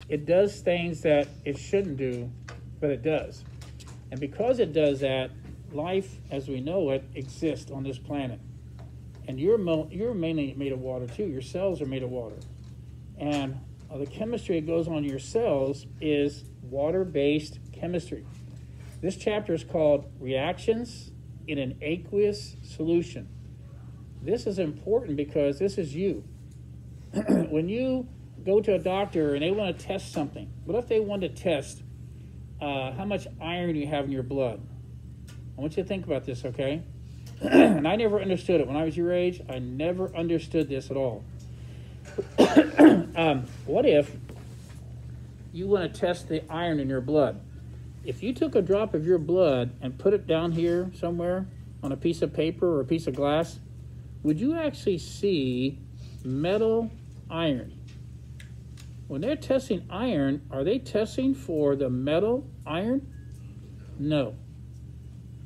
it does things that it shouldn't do, but it does. And because it does that, life as we know it exists on this planet. And you're mainly made of water too. Your cells are made of water. And the chemistry that goes on in your cells is water-based chemistry. This chapter is called Reactions in an Aqueous Solution. This is important because this is you. When you go to a doctor and they want to test something, what if they want to test how much iron you have in your blood? I want you to think about this, okay? And I never understood it. When I was your age, I never understood this at all. What if you want to test the iron in your blood? If you took a drop of your blood and put it down here somewhere on a piece of paper or a piece of glass, would you actually see metal iron? When they're testing iron, are they testing for the metal iron? No.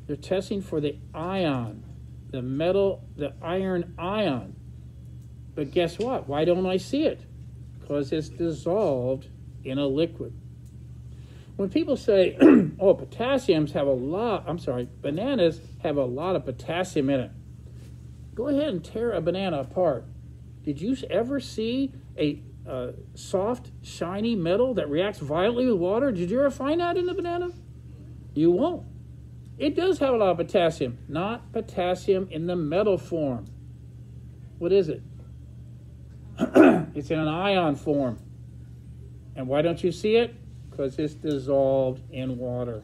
They're testing for the ion, the metal, the iron ion. But guess what? Why don't I see it? Because it's dissolved in a liquid. When people say, oh, bananas have a lot of potassium in it. Go ahead and tear a banana apart. Did you ever see a soft, shiny metal that reacts violently with water? Did you ever find that in the banana? You won't. It does have a lot of potassium, not potassium in the metal form. What is it? It's in an ion form. And why don't you see it? Because it's dissolved in water.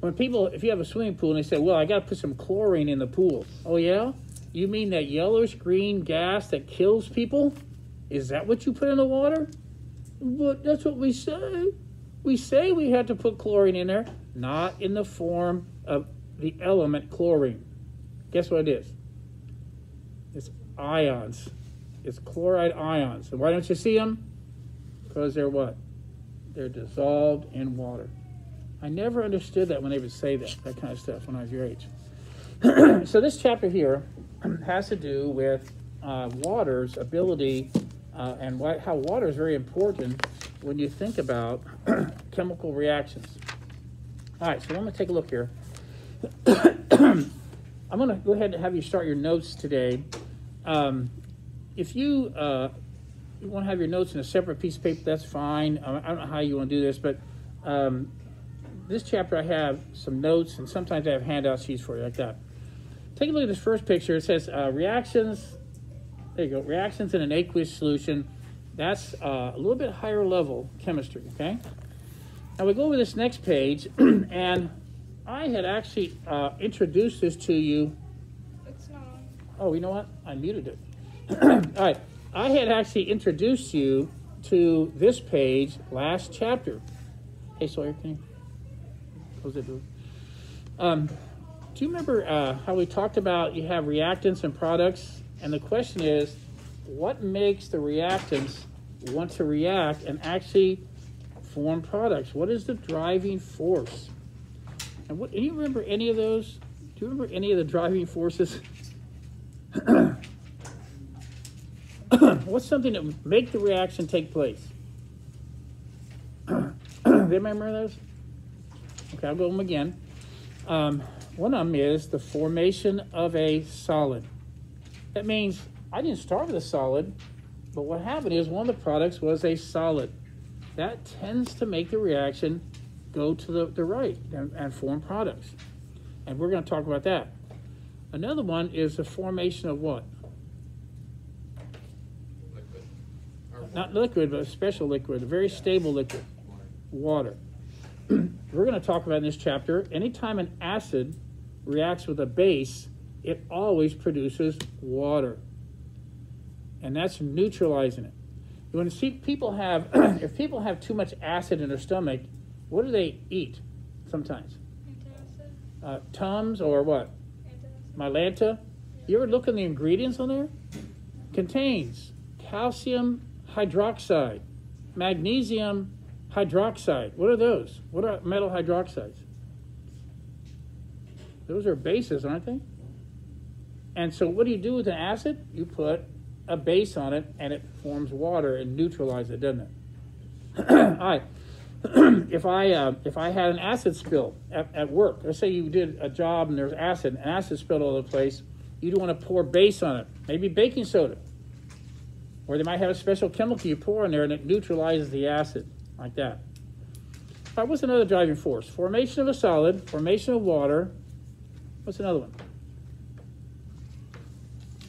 When people, if you have a swimming pool and they say, well, I got to put some chlorine in the pool. Oh, yeah? You mean that yellowish-green gas that kills people? Is that what you put in the water? But that's what we say. We say we had to put chlorine in there, not in the form of the element chlorine. Guess what it is? It's ions. It's chloride ions. And why don't you see them? Because they're what? They're dissolved in water. I never understood that when they would say that kind of stuff when I was your age. So this chapter here has to do with water's ability and how water is very important when you think about chemical reactions. All right, so I'm going to take a look here. I'm going to go ahead and have you start your notes today. If you want to have your notes in a separate piece of paper, that's fine. I don't know how you want to do this, but this chapter I have some notes, and sometimes I have handout sheets for you like that. Take a look at this first picture. It says reactions. There you go. Reactions in an aqueous solution. That's a little bit higher level chemistry, okay? Now we go over this next page, and I had actually introduced this to you. It's not on. Oh, you know what? I muted it. All right. I had actually introduced you to this page last chapter. Hey, Sawyer, can you close that door? Do you remember how we talked about you have reactants and products? And the question is, what makes the reactants want to react and actually form products? What is the driving force? And do you remember any of those? Do you remember any of the driving forces? What's something that would make the reaction take place? Do you remember those? Okay, I'll go over them again. One of them is the formation of a solid. That means I didn't start with a solid, but what happened is one of the products was a solid. That tends to make the reaction go to the right and form products. And we're going to talk about that. Another one is the formation of what? Liquid. Not liquid, but a special liquid, a very stable liquid. Water. We're going to talk about in this chapter, anytime an acid reacts with a base, it always produces water. And that's neutralizing it. You want to see people have, if people have too much acid in their stomach, what do they eat sometimes? Antacid. Tums or what? Antacid. Mylanta. You ever look in the ingredients on there? Contains calcium hydroxide, magnesium hydroxide. What are those? What are metal hydroxides? Those are bases, aren't they? And so what do you do with an acid? You put a base on it, and it forms water and neutralizes it, doesn't it? All right. If I had an acid spill at work, let's say you did a job and there's acid spilled all over the place, you'd want to pour base on it, maybe baking soda. Or they might have a special chemical you pour in there and it neutralizes the acid, like that. All right, what's another driving force? Formation of a solid, formation of water. What's another one?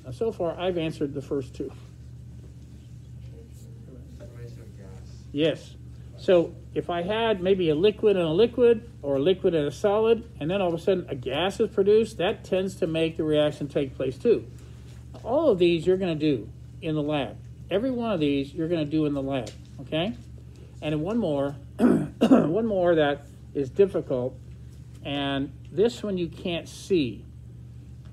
Now, so far, I've answered the first two. Formation of gas. Yes. So if I had maybe a liquid and a liquid, or a liquid and a solid, and then all of a sudden a gas is produced, that tends to make the reaction take place too. All of these you're going to do in the lab. Every one of these you're going to do in the lab, okay? And one more, one more that is difficult, and this one you can't see.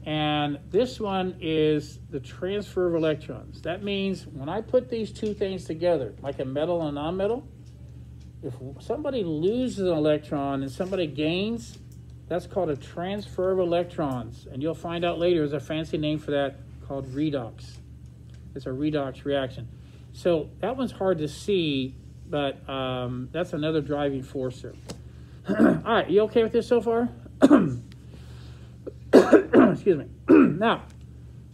And this one is the transfer of electrons. That means when I put these two things together, like a metal and a non-metal, if somebody loses an electron and somebody gains, that's called a transfer of electrons. And you'll find out later there's a fancy name for that called redox. It's a redox reaction. So that one's hard to see, but that's another driving force there. All right, you okay with this so far? Excuse me. Now,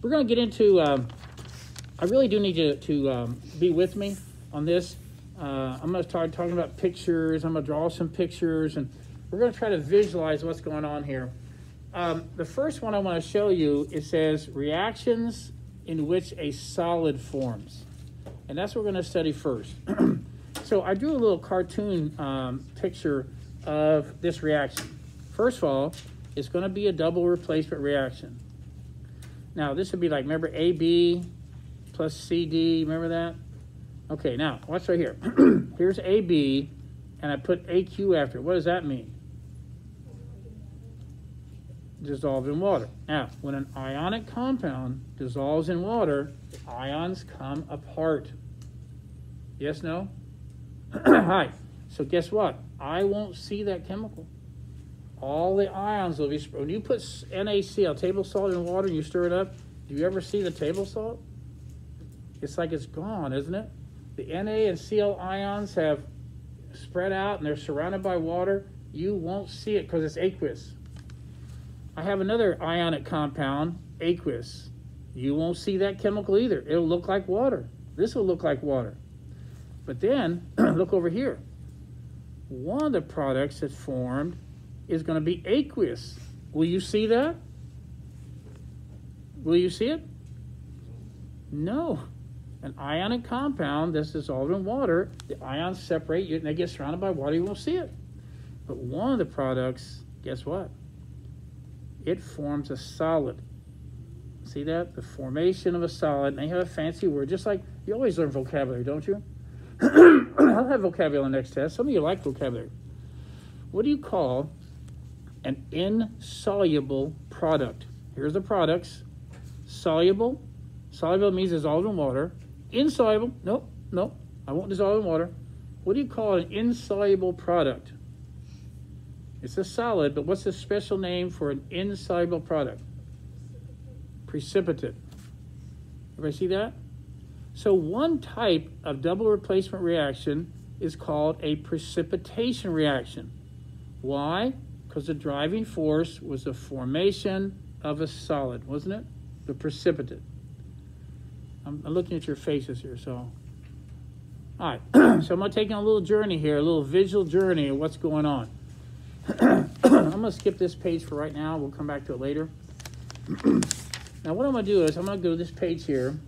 we're going to get into, I really do need you to be with me on this. I'm going to start talking about pictures. I'm going to draw some pictures, and we're going to try to visualize what's going on here. The first one I want to show you, it says reactions in which a solid forms. And that's what we're going to study first. So I drew a little cartoon picture of this reaction. First of all, it's going to be a double replacement reaction. Now, this would be like, remember AB plus CD, remember that? Okay, now, watch right here. Here's AB, and I put AQ after it. What does that mean? Dissolved in water. Now, when an ionic compound dissolves in water, the ions come apart. Yes, no? Hi. So guess what? I won't see that chemical. All the ions will be, when you put NaCl, table salt, in water and you stir it up, do you ever see the table salt? It's like it's gone, isn't it? The Na and Cl ions have spread out and they're surrounded by water. You won't see it because it's aqueous. I have another ionic compound, aqueous. You won't see that chemical either. It'll look like water. This will look like water. But then, look over here. One of the products that's formed is going to be aqueous. Will you see that? Will you see it? No. An ionic compound that's dissolved in water, the ions separate and they get surrounded by water, you won't see it. But one of the products, guess what? It forms a solid. See that? The formation of a solid. And they have a fancy word, just like you always learn vocabulary, don't you? I'll have vocabulary on the next test. Some of you like vocabulary. What do you call an insoluble product? Here's the products. Soluble. Soluble means dissolved in water. Insoluble. Nope. I won't dissolve in water. What do you call an insoluble product? It's a solid, but what's the special name for an insoluble product? Precipitate. Everybody see that? So one type of double replacement reaction is called a precipitation reaction. Why? Because the driving force was the formation of a solid, wasn't it? The precipitate. I'm looking at your faces here, so. All right, so I'm going to take you on a little journey here, a little visual journey of what's going on. I'm going to skip this page for right now. We'll come back to it later. Now, what I'm going to do is I'm going to go to this page here,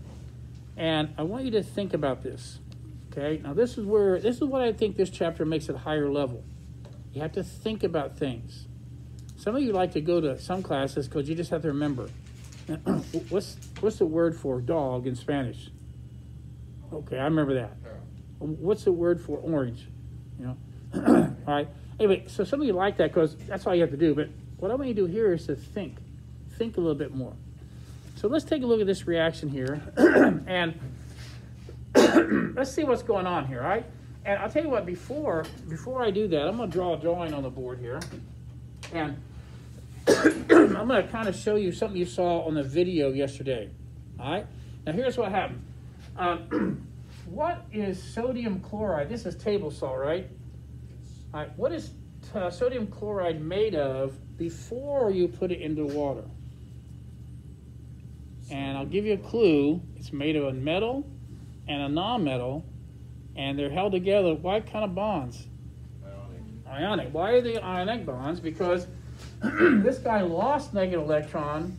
and I want you to think about this. Okay? Now, this is what I think this chapter makes it higher level. You have to think about things. Some of you like to go to some classes because you just have to remember. What's the word for dog in Spanish? Okay, I remember that. What's the word for orange? You know? All right. Anyway, so some of you like that because that's all you have to do. But what I want you to do here is to think. Think a little bit more. So let's take a look at this reaction here. And let's see what's going on here, all right? And I'll tell you what, before I do that, I'm going to draw a drawing on the board here. And I'm going to kind of show you something you saw on the video yesterday, all right? Now, here's what happened. what is sodium chloride? This is table salt, right? All right, what is sodium chloride made of before you put it into water? And I'll give you a clue. It's made of a metal and a non-metal, and they're held together. What kind of bonds? Ionic. Why are they ionic bonds? Because this guy lost negative electron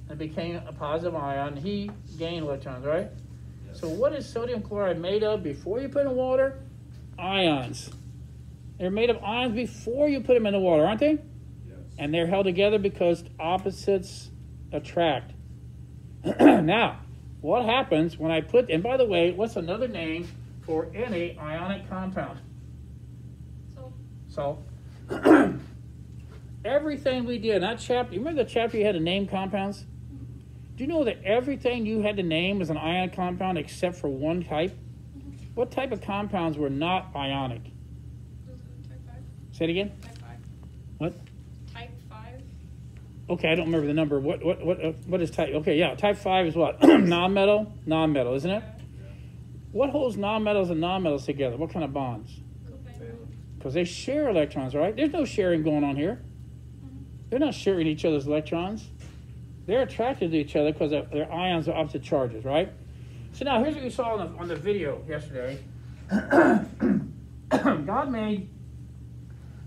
and became a positive ion. He gained electrons, right? Yes. So what is sodium chloride made of before you put it in water? Ions. They're made of ions before you put them in the water, aren't they? Yes. And they're held together because opposites attract. Now, what happens when I put, and by the way, what's another name for any ionic compound? So, Salt. Everything we did in that chapter, you remember the chapter you had to name compounds? Do you know that everything you had to name was an ionic compound except for one type? What type of compounds were not ionic? this is type 5. Say it again. Type 5. What? Type 5. Okay, I don't remember the number. What is type? Okay, yeah, type 5 is what? Non-metal? Non-metal, isn't it? What holds non-metals and non-metals together? What kind of bonds? Covalent. Because they share electrons, right? There's no sharing going on here. They're not sharing each other's electrons. They're attracted to each other because their ions are opposite charges, right? So now here's what you saw on the video yesterday. God made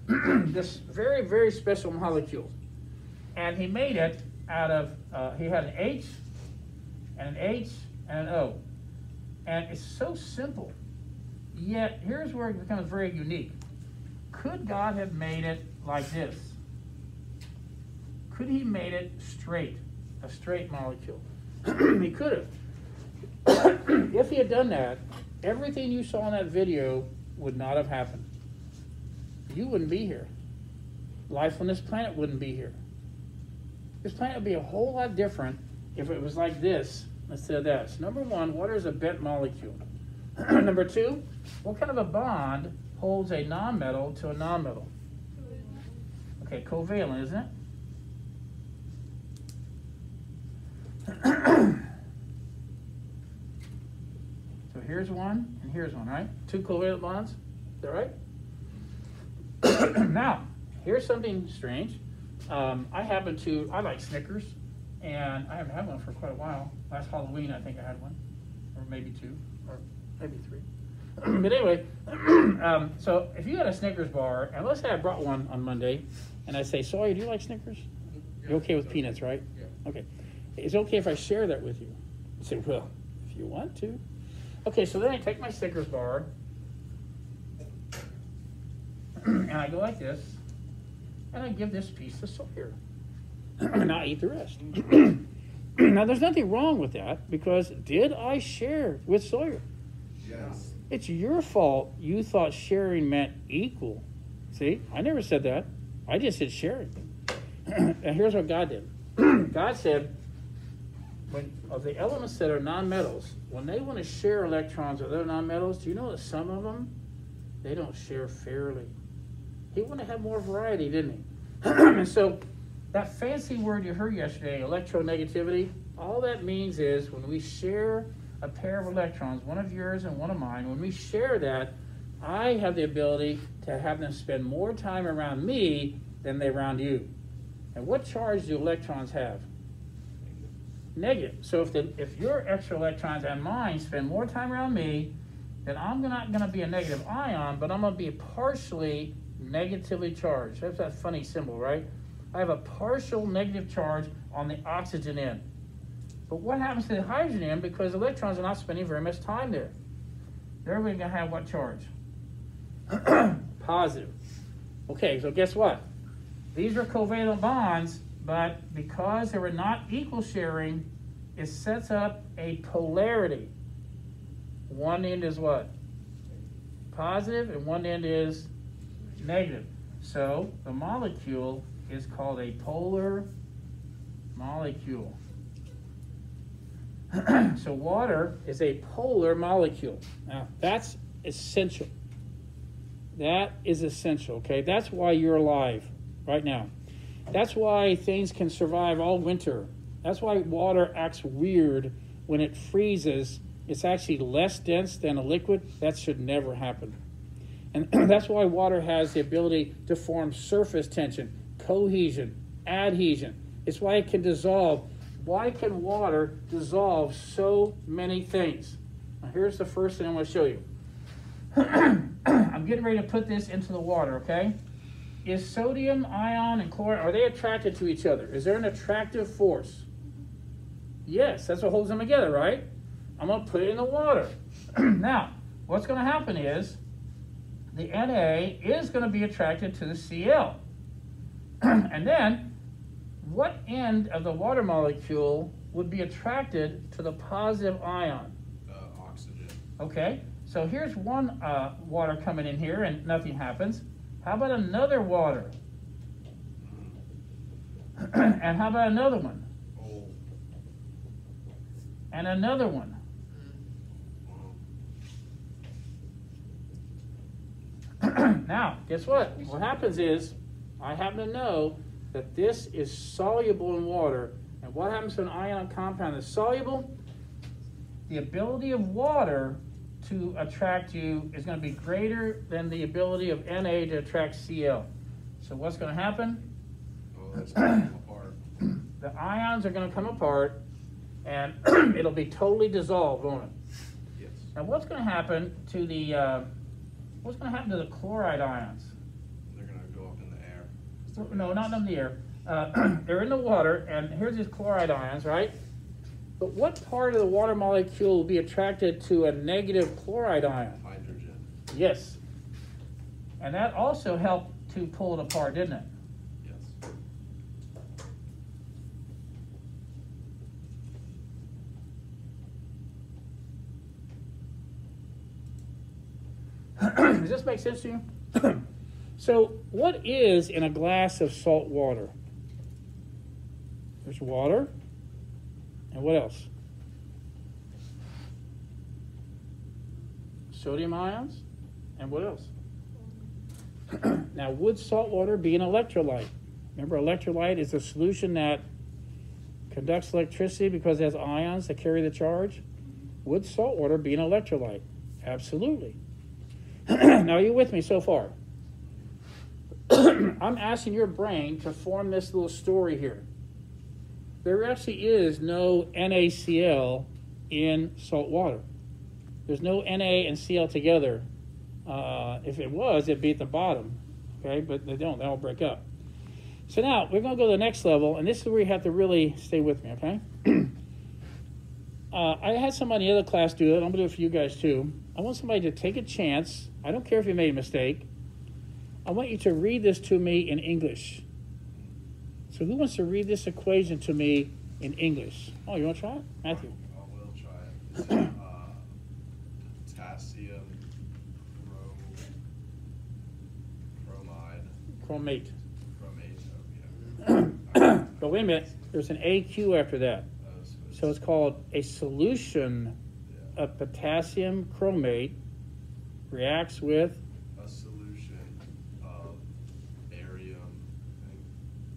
this very, very special molecule. And he made it out of, he had an H and an H and an O. And it's so simple. Yet, here's where it becomes very unique. Could God have made it like this? Could he made it straight, a straight molecule? He could have. If he had done that, everything you saw in that video would not have happened. You wouldn't be here. Life on this planet wouldn't be here. This planet would be a whole lot different if it was like this instead of that. So number one, water is a bent molecule. Number two, what kind of a bond holds a non-metal to a non-metal? Okay, covalent, isn't it? So here's one and here's one, right? Two covalent bonds. Is that right? Now, here's something strange. I like Snickers, and I haven't had one for quite a while. Last Halloween, I think I had one, or maybe two, or maybe three. But anyway, so if you had a Snickers bar, and let's say I brought one on Monday, and I say, Sawyer, do you like Snickers? You're okay with peanuts, right? Yeah. Okay. It's okay if I share that with you. I say, well, if you want to. Okay, so then I take my Snickers bar, and I go like this, and I give this piece to Sawyer. And I eat the rest. Now, there's nothing wrong with that, because did I share with Sawyer? Yes. It's your fault you thought sharing meant equal. See, I never said that. I just said sharing. And here's what God did. God said, when of the elements that are nonmetals, when they want to share electrons with other nonmetals, do you know that some of them, they don't share fairly? He wanted to have more variety, didn't he? And so that fancy word you heard yesterday, electronegativity, all that means is when we share a pair of electrons, one of yours and one of mine, when we share that, I have the ability to have them spend more time around me than they around you. And what charge do electrons have? Negative. So if your extra electrons and mine spend more time around me, then I'm not going to be a negative ion, but I'm going to be partially negatively charged. That's that funny symbol, right? I have a partial negative charge on the oxygen end. But what happens to the hydrogen end? Because electrons are not spending very much time there. They're going to have what charge? Positive. Okay, so guess what? These are covalent bonds, but because they were not equal sharing, it sets up a polarity. One end is what? Positive, and one end is negative. So the molecule is called a polar molecule. So water is a polar molecule. Now, that's essential. That is essential, okay? That's why you're alive right now. That's why things can survive all winter. That's why water acts weird when it freezes it's actually less dense than a liquid, that should never happen. And that's why water has the ability to form surface tension, cohesion, adhesion. It's why it can dissolve. Why can water dissolve so many things? Now here's the first thing I'm going to show you. I'm getting ready to put this into the water, okay? Is sodium ion and chloride, are they attracted to each other? Is there an attractive force? Yes, that's what holds them together, right? I'm going to put it in the water. Now, what's going to happen is the Na is going to be attracted to the Cl. And then, what end of the water molecule would be attracted to the positive ion? Oxygen. Okay, so here's one water coming in here and nothing happens. How about another water? And how about another one? Oh. And another one. Now, guess what? What happens is, I happen to know that this is soluble in water. And what happens to an ion compound that's soluble? The ability of water to attract you is going to be greater than the ability of Na to attract Cl. So what's going to happen? Oh, that's going to come apart. The ions are going to come apart, and it'll be totally dissolved, won't it? Yes. Now, what's going to happen to the chloride ions? They're going to go up in the air. No, not in the air. They're in the water, and here's these chloride ions, right? But what part of the water molecule will be attracted to a negative chloride ion? Hydrogen. Yes. And that also helped to pull it apart, didn't it? Yes. Does this make sense to you? So, what is in a glass of salt water? There's water. And what else? Sodium ions. And what else? Now, would salt water be an electrolyte? Remember, electrolyte is a solution that conducts electricity because it has ions that carry the charge. Would salt water be an electrolyte? Absolutely. Now, are you with me so far? I'm asking your brain to form this little story here. There actually is no NaCl in salt water. There's no Na and Cl together. If it was, it'd be at the bottom. Okay, but they don't. They all break up. So now we're going to go to the next level, and this is where you have to really stay with me. Okay. I had somebody in the other class do it. I'm going to do it for you guys too. I want somebody to take a chance. I don't care if you made a mistake. I want you to read this to me in English. So who wants to read this equation to me in English? Oh, you want to try it? Matthew. I will try it. It's, potassium Chromate. yeah. But wait a minute. There's an AQ after that. So it's called a solution of potassium chromate reacts with a solution of barium.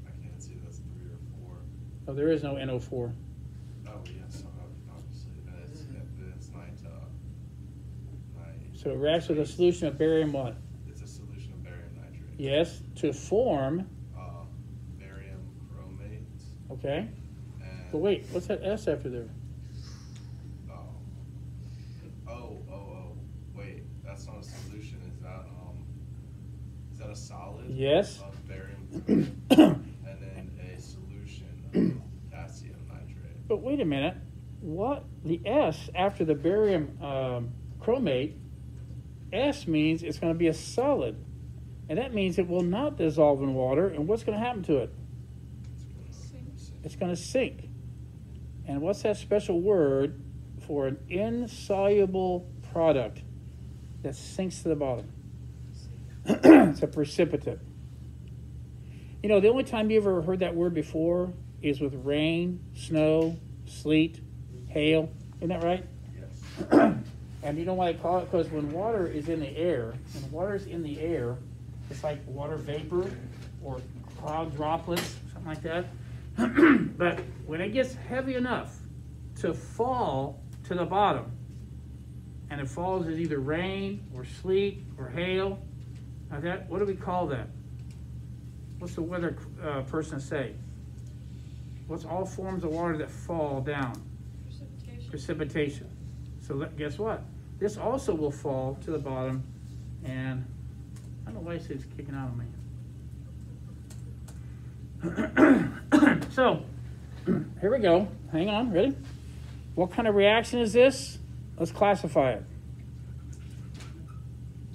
I can't see if that's 3 or 4. Oh, there is no NO4. Oh yes, obviously. It's nine. So it reacts with a solution of barium what? It's a solution of barium nitrate. Yes, to form. Barium chromate. Okay. And But wait, what's that S after there? Wait, that's not a solution. Is that a solid? Yes. Of barium chromate, and then a solution of potassium nitrate. But wait a minute. What? The S after the barium chromate, S means it's going to be a solid. And that means it will not dissolve in water. And what's going to happen to it? It's going to sink. And what's that special word for an insoluble product that sinks to the bottom? It's a precipitate. You know, the only time you ever heard that word before is with rain, snow, sleet, hail. Isn't that right? Yes. And you know why I call it? Because when water is in the air, it's like water vapor or cloud droplets, something like that. But when it gets heavy enough to fall to the bottom, and it falls as either rain or sleet or hail. Now that, what do we call that? What's the weather person say? What's all forms of water that fall down? Precipitation. Precipitation. So guess what? This also will fall to the bottom, and I don't know why it's kicking out on me. So here we go. Hang on, ready? What kind of reaction is this? Let's classify it.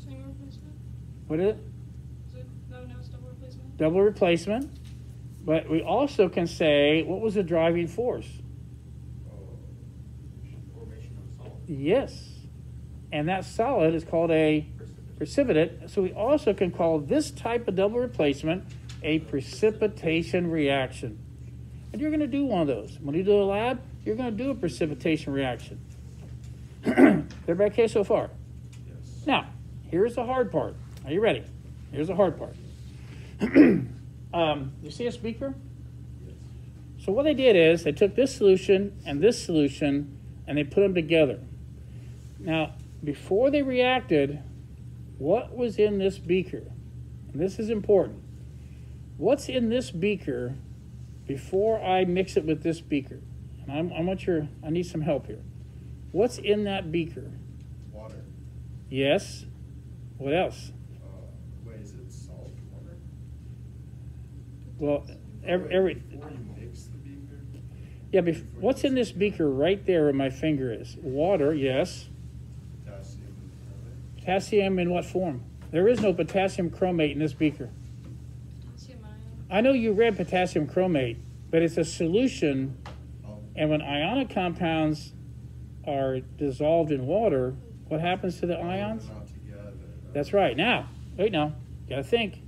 Single replacement? What is it? Is it? No, it's double replacement? Double replacement. But we also can say, what was the driving force? Formation of salt. Yes. And that solid is called a precipitate. So we also can call this type of double replacement a precipitation reaction. And you're going to do one of those. When you do a lab, you're going to do a precipitation reaction. Everybody okay so far? Yes. Now, here's the hard part. Are you ready? Here's the hard part. You see a speaker? Yes. So what they did is they took this solution, and they put them together. Now, before they reacted, what was in this beaker? And this is important. What's in this beaker before I mix it with this beaker? And I need some help here. What's in that beaker? Water. Yes. What else? Wait, is it salt water? Well, every Before you mix the beaker? yeah. What's in this beaker right there where my finger is? Water. Yes. Potassium and carbonate? Potassium in what form? There is no potassium chromate in this beaker. Potassium ion. I know you read potassium chromate, but it's a solution, Oh, and when ionic compounds are dissolved in water, what happens to the ions? they're not together. That's right. Now, wait now. Gotta think.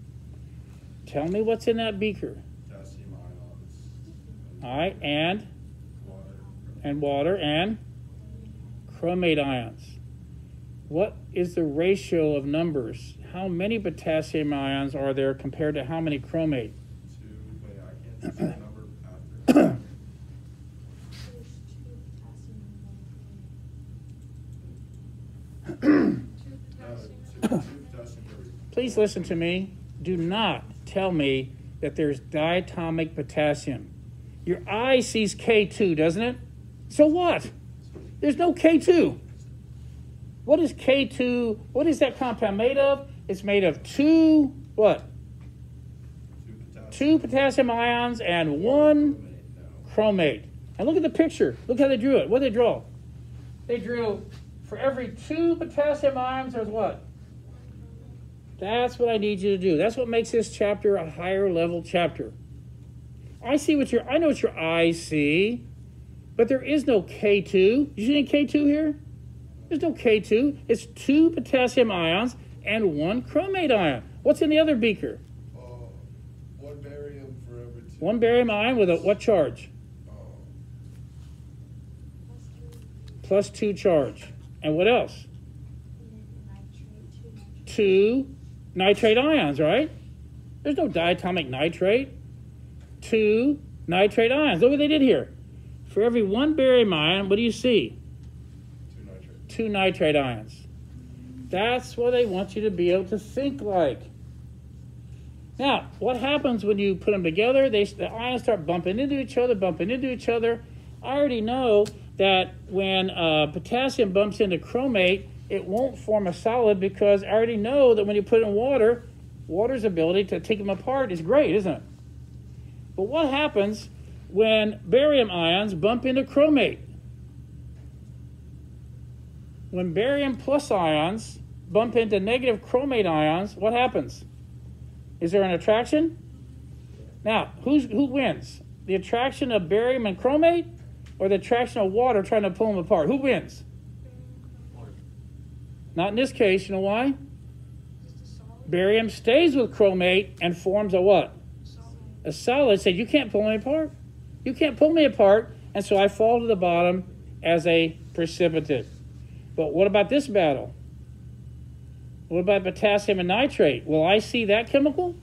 Tell me what's in that beaker. Potassium ions. All right, and Water. water and chromate ions. What is the ratio of numbers? How many potassium ions are there compared to how many chromate? Wait, I can't see the number after. Two Two potassium. potassium chloride. Please listen to me. Do not tell me that there's diatomic potassium. Your eye sees K2, doesn't it? So what? There's no K2. What is K2? What is that compound made of? It's made of two, what? Two potassium ions and one chromate. And look at the picture. Look how they drew it. What did they draw? They drew, for every two potassium ions, there's what? That's what I need you to do. That's what makes this chapter a higher level chapter. I know what your eyes see, but there is no K2. You see any K2 here? There's no K2. It's two potassium ions and one chromate ion. What's in the other beaker? One barium for every two. One barium ion with a what charge? Plus 2 charge. And what else? Two nitrate ions, right? There's no diatomic nitrate. Two nitrate ions. Look what they did here. For every one barium ion, what do you see? Two nitrate. Two nitrate ions. That's what they want you to be able to think like. Now, what happens when you put them together? The ions start bumping into each other. I already know that when potassium bumps into chromate, it won't form a solid because I already know that when you put it in water, water's ability to take them apart is great, isn't it? But what happens when barium ions bump into chromate? When barium plus ions bump into negative chromate ions, what happens? Is there an attraction? Now, who wins? The attraction of barium and chromate or the attraction of water trying to pull them apart? Who wins? Not in this case. You know why? Just a solid. Barium stays with chromate and forms a what? Solid. A solid. Said, you can't pull me apart. You can't pull me apart. And so I fall to the bottom as a precipitate. But what about this battle? What about potassium and nitrate? Will I see that chemical?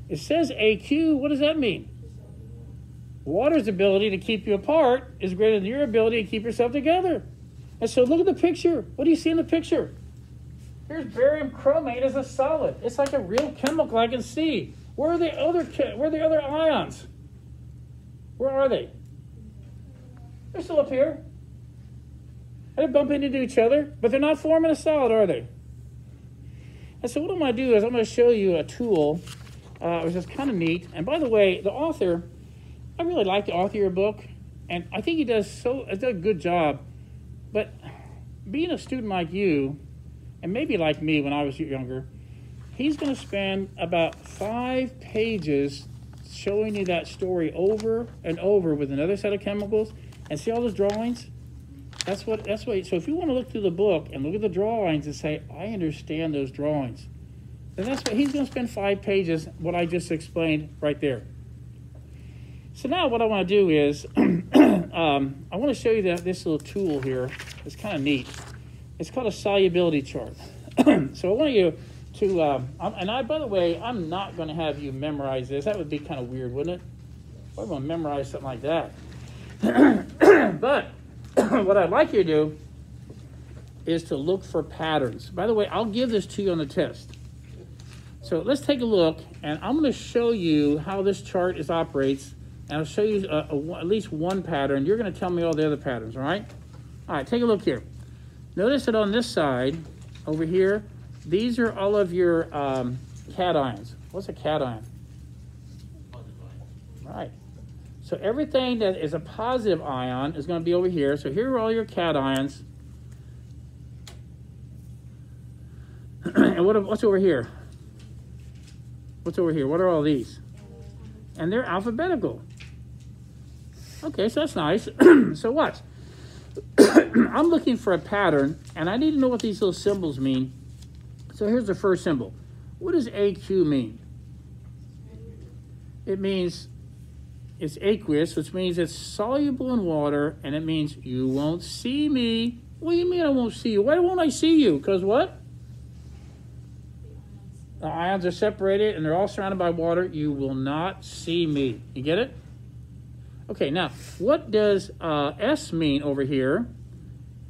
It says AQ. What does that mean? Water's ability to keep you apart is greater than your ability to keep yourself together. And so look at the picture. What do you see in the picture? Here's barium chromate as a solid. It's like a real chemical I can see. Where are the other ions? Where are they? They're still up here. They're bumping into each other, but they're not forming a solid, are they? And so what I'm going to do is I'm going to show you a tool, which is kind of neat. And by the way, the author, I really like the author of your book, and I think he does a good job. But being a student like you, and maybe like me when I was younger, he's going to spend about 5 pages showing you that story over and over with another set of chemicals. And see all those drawings? That's what. So if you want to look through the book and look at the drawings and say, I understand those drawings, then that's what he's going to spend 5 pages, what I just explained right there. So now what I want to do is, I want to show you this little tool here. It's kind of neat. It's called a solubility chart. So I want you to, by the way, I'm not going to have you memorize this. That would be kind of weird, wouldn't it? I'm going to memorize something like that. But what I'd like you to do is to look for patterns. By the way, I'll give this to you on the test. So let's take a look, and I'm going to show you how this chart operates, and I'll show you at least one pattern. You're going to tell me all the other patterns, all right? All right, take a look here. Notice that on this side, over here, these are all of your cations. What's a cation? Right. So everything that is a positive ion is going to be over here. So here are all your cations. And what's over here? What's over here? What are all these? And they're alphabetical. Okay, so that's nice. So what? I'm looking for a pattern, and I need to know what these little symbols mean. So here's the first symbol. What does AQ mean? It means it's aqueous, which means it's soluble in water, and it means you won't see me. What do you mean I won't see you? Why won't I see you? Because what? The ions are separated, and they're all surrounded by water. You will not see me. You get it? Okay, now, what does S mean over here?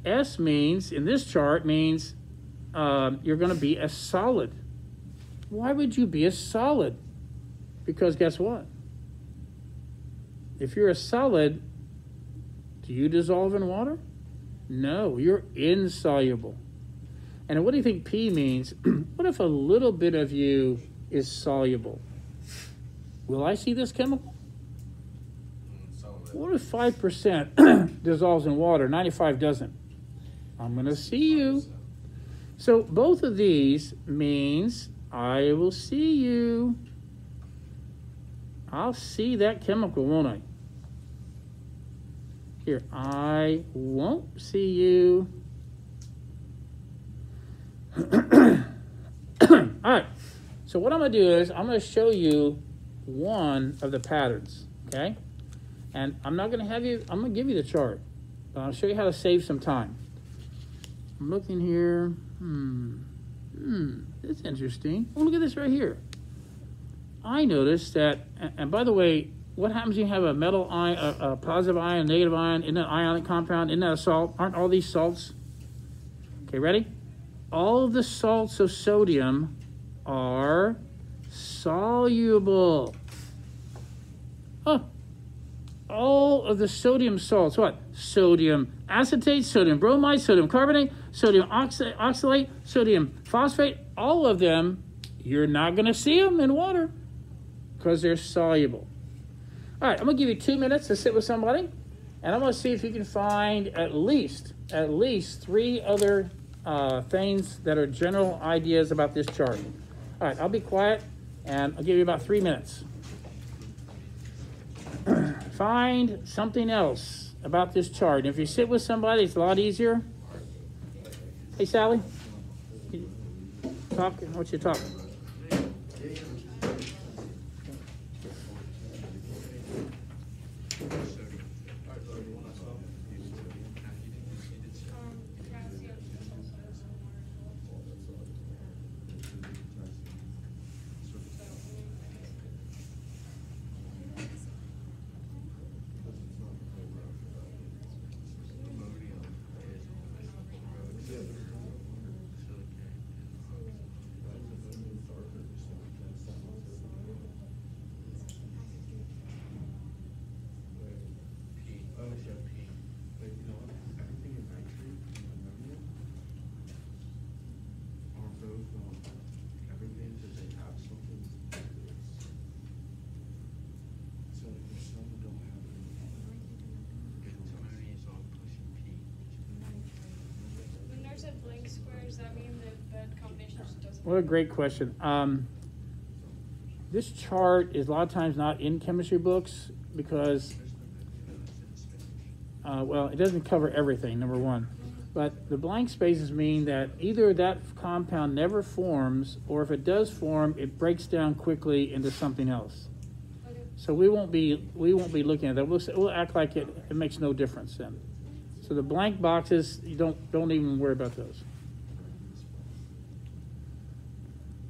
S means, in this chart, means you're going to be a solid. Why would you be a solid? Because guess what? If you're a solid, do you dissolve in water? No, you're insoluble. And what do you think P means? What if a little bit of you is soluble? Will I see this chemical? What if 5% dissolves in water, 95 doesn't? I'm going to see you. So both of these means I will see you. I'll see that chemical, won't I? Here, I won't see you. All right, so what I'm going to do is I'm going to show you one of the patterns, okay? And I'm not going to have you, I'm going to give you the chart, but I'll show you how to save some time. I'm looking here. That's interesting. Oh, look at this right here. I noticed that, and by the way, what happens when you have a metal ion, a positive ion, a negative ion, in an ionic compound, isn't that a salt? Aren't all these salts? Okay, ready? All of the salts of sodium are soluble. Oh, all of the sodium salts, what? Sodium acetate, sodium bromide, sodium carbonate, sodium oxalate, sodium phosphate, all of them, you're not going to see them in water because they're soluble. All right, I'm going to give you 2 minutes to sit with somebody, and I'm going to see if you can find at least 3 other things that are general ideas about this chart. All right, I'll be quiet, and I'll give you about 3 minutes. Find something else about this chart. And if you sit with somebody, it's a lot easier. Hey, Sally. Talk. What you talk? What a great question. This chart is a lot of times not in chemistry books because, well, it doesn't cover everything, number one. But the blank spaces mean that either that compound never forms, or if it does form, it breaks down quickly into something else. Okay. So we won't be looking at that. We'll act like it makes no difference then. So the blank boxes, you don't even worry about those.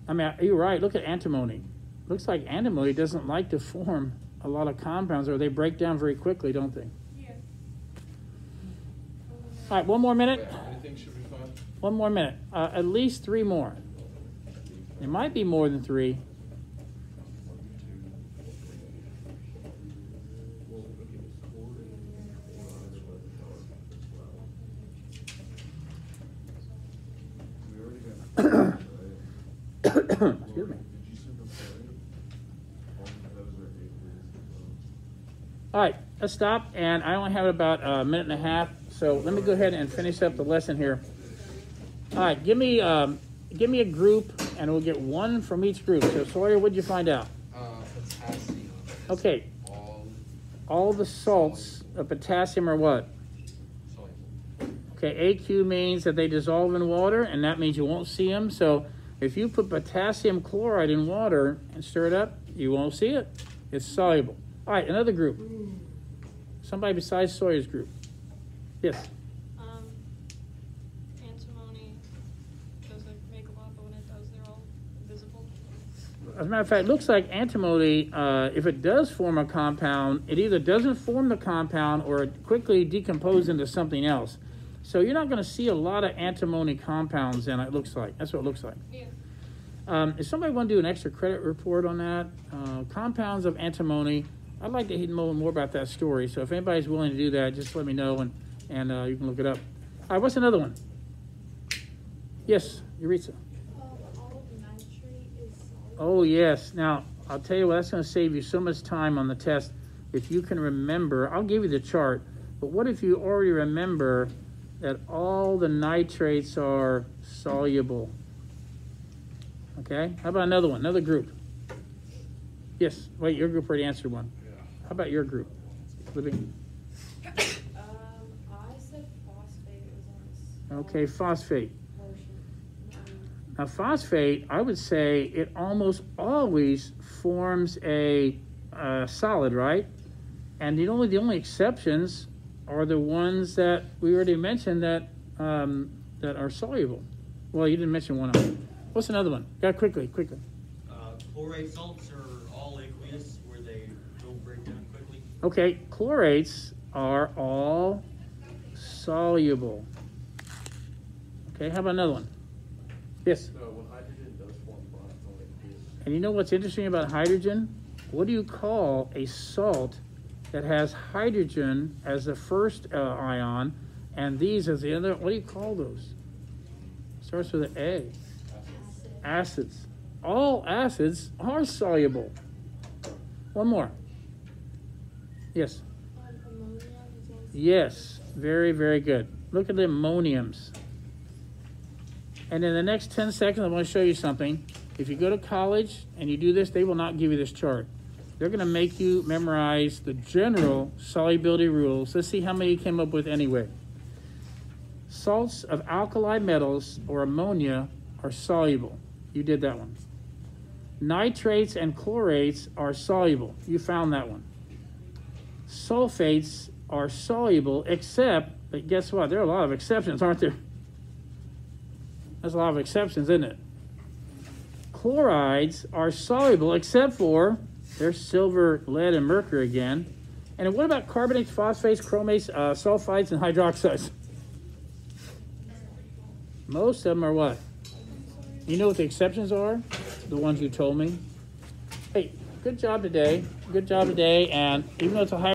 I mean, you're right. Look at antimony. Looks like antimony doesn't like to form a lot of compounds, or they break down very quickly, don't they? Yeah. All right, one more minute. Anything should be fine. One more minute. At least 3 more. It might be more than 3. Excuse me. All right, let's stop. And I only have about a minute and a half, so let me go ahead and finish up the lesson here. All right, give me a group, and we'll get 1 from each group. So Sawyer, what'd you find out? Potassium. Okay, all the salts of potassium are what? Soluble. Okay, AQ means that they dissolve in water, and that means you won't see them. So if you put potassium chloride in water and stir it up, you won't see it. It's soluble. All right, another group. Somebody besides Sawyer's group. Yes. Antimony doesn't make a lot, but when it does, they're all visible. As a matter of fact, it looks like antimony, if it does form a compound, it either doesn't form the compound or it quickly decomposes into something else. So you're not going to see a lot of antimony compounds in it, looks like. That's what it looks like. Yeah. If somebody want to do an extra credit report on that, compounds of antimony, I'd like to know more about that story. So if anybody's willing to do that, just let me know, and you can look it up. All right, what's another one? Yes, Eureka. All of nitrate is soluble. Oh, yes. Now, I'll tell you what, that's going to save you so much time on the test. If you can remember, I'll give you the chart, but what if you already remember that all the nitrates are soluble? Okay, how about another one, another group? Yes, wait, your group already answered one. How about your group? Living. I said phosphate was on this. Okay, phosphate. Motion. Now, phosphate, I would say it almost always forms a solid, right? And the only exceptions are the ones that we already mentioned that are soluble. Well, you didn't mention one of them. What's another one? Got quickly. Chlorate salts are all aqueous, where they don't break down quickly. Okay, chlorates are all soluble. Okay, how about another one? Yes. So when hydrogen does form bonds, it's only aqueous. And you know what's interesting about hydrogen? What do you call a salt that has hydrogen as the first ion and these as the other? What do you call those? Starts with an A. Acids. All acids are soluble. One more. Yes. Ammonia is on. Yes. Very, very good. Look at the ammoniums. And in the next 10 seconds, I want to show you something. If you go to college and you do this, they will not give you this chart. They're going to make you memorize the general solubility rules. Let's see how many you came up with anyway. Salts of alkali metals or ammonia are soluble. You did that one. Nitrates and chlorates are soluble. You found that one. Sulfates are soluble, except, but guess what? There are a lot of exceptions, aren't there? There's a lot of exceptions, isn't it? Chlorides are soluble, except for there's silver, lead, and mercury again. And what about carbonates, phosphates, chromates, sulfides, and hydroxides? Most of them are what? You know what the exceptions are? The ones you told me. Hey, good job today. Good job today. And even though it's a high